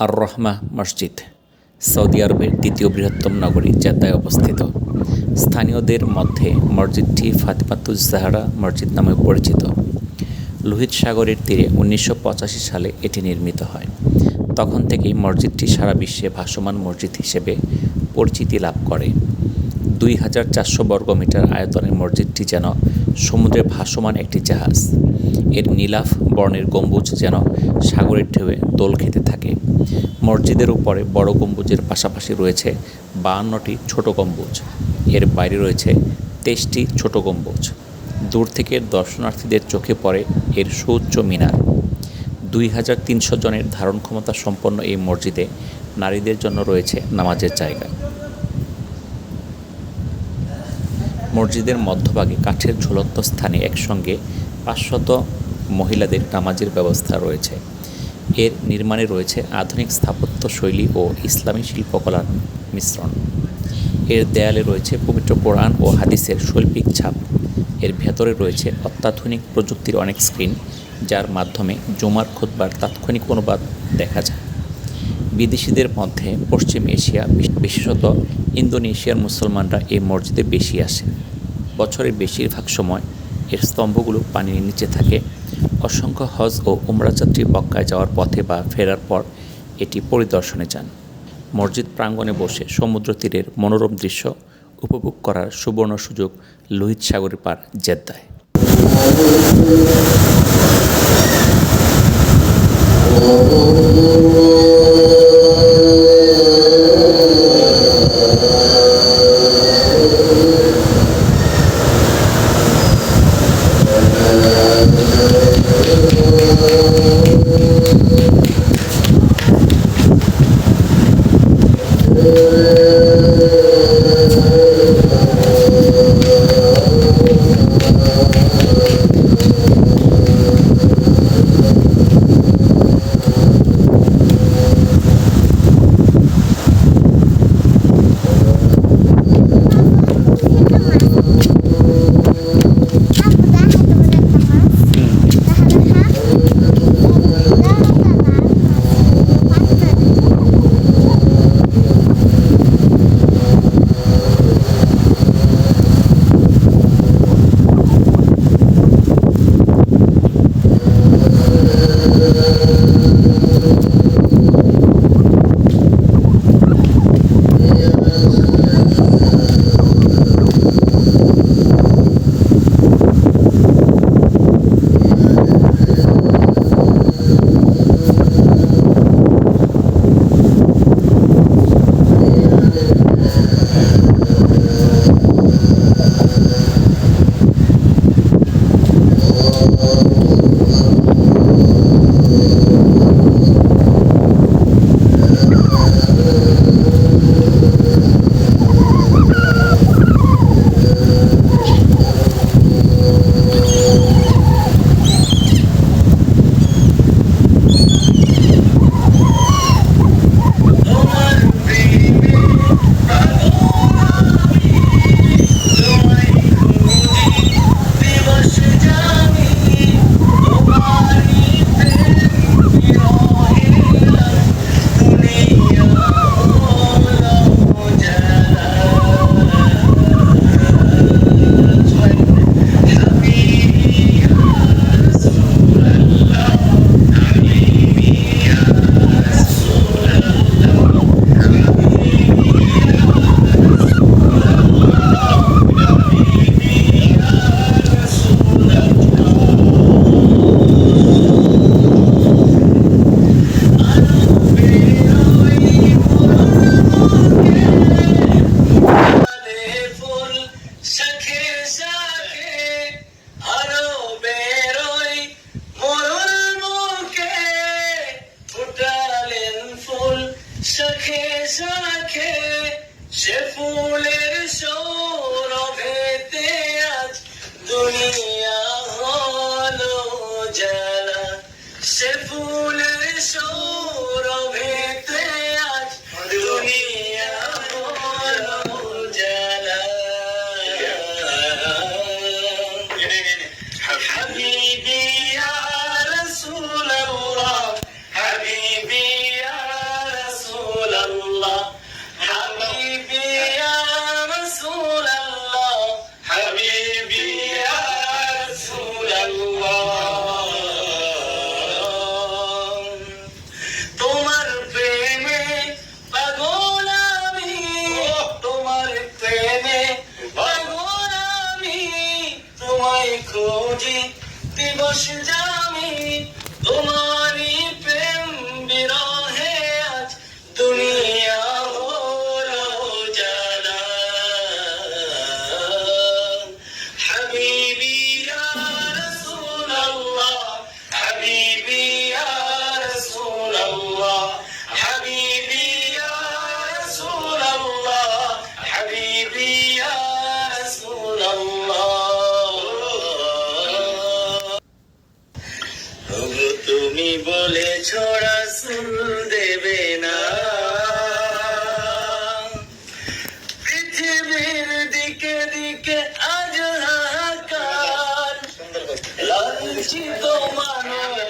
আর রহমা মসজিদ সৌদি আরবের দ্বিতীয় বৃহত্তম নগরী জেদ্দায় অবস্থিত। স্থানীয়দের মধ্যে মসজিদটি ফাতিমাতুজ জাহরা মসজিদ নামে পরিচিত। লোহিত সাগরের তীরে 1985 সালে এটি নির্মিত হয়। তখন থেকেই মসজিদটি সারা বিশ্বে ভাসমান মসজিদ হিসেবে পরিচিতি লাভ করে। 2400 বর্গমিটার আয়তনের মসজিদটি যেন সমুদ্রে ভাসমান একটি জাহাজ। এর নীলাভ বর্ণের গম্বুজ যেন সাগরের ঢেউয়ে দোল খেতে থাকে। মসজিদের উপরে বড় গম্বুজের পাশাপাশি রয়েছে 52টি ছোট গম্বুজ। এর বাইরে রয়েছে 23টি ছোট গম্বুজ। দূর থেকে দর্শনার্থীদের চোখে পড়ে এর সুউচ্চ মিনার। 2300 জনের ধারণ ক্ষমতা সম্পন্ন এই মসজিদে নারীদের জন্য রয়েছে নামাজের জায়গা। মসজিদের মধ্যভাগে কাঠের ঝুলন্ত স্থানে একসঙ্গে 500 মহিলাদের নামাজের ব্যবস্থা রয়েছে। এর নির্মাণে রয়েছে আধুনিক স্থাপত্য শৈলী ও ইসলামী শিল্পকলার মিশ্রণ। এর দেয়ালে রয়েছে পবিত্র কোরআন ও হাদিসের শৈল্পিক ছাপ। এর ভেতরে রয়েছে অত্যাধুনিক প্রযুক্তির অনেক স্ক্রিন, যার মাধ্যমে জুমার খুতবার তাৎক্ষণিক অনুবাদ দেখা যায়। বিদেশিদের মধ্যে পশ্চিম এশিয়া, বিশেষত ইন্দোনেশিয়ার মুসলমানরা এই মসজিদে বেশি আসেন। বছরের বেশিরভাগ সময় এর স্তম্ভগুলো পানির নিচে থাকে। অসংখ্য হজ ও উমরা যাত্রী মক্কায় যাওয়ার পথে বা ফেরার পর এটি পরিদর্শনে যান। মসজিদ প্রাঙ্গণে বসে সমুদ্র তীরের মনোরম দৃশ্য উপভোগ করার সুবর্ণ সুযোগ লোহিত সাগরের পার জেদ্দায়। সে ফুলের সৌরভেতে আজ দুনিয়া হলো জানা, সে ফুলের সৌরভেতে আজ দুনিয়া হলো জানা। হাবিবি ইয়া রাসূলুল্লাহ, হাবিবি ইয়া ফুল দেবে না। পৃথিবীর দিকে দিকে আজ হাহাকার, লাঞ্ছিত মানব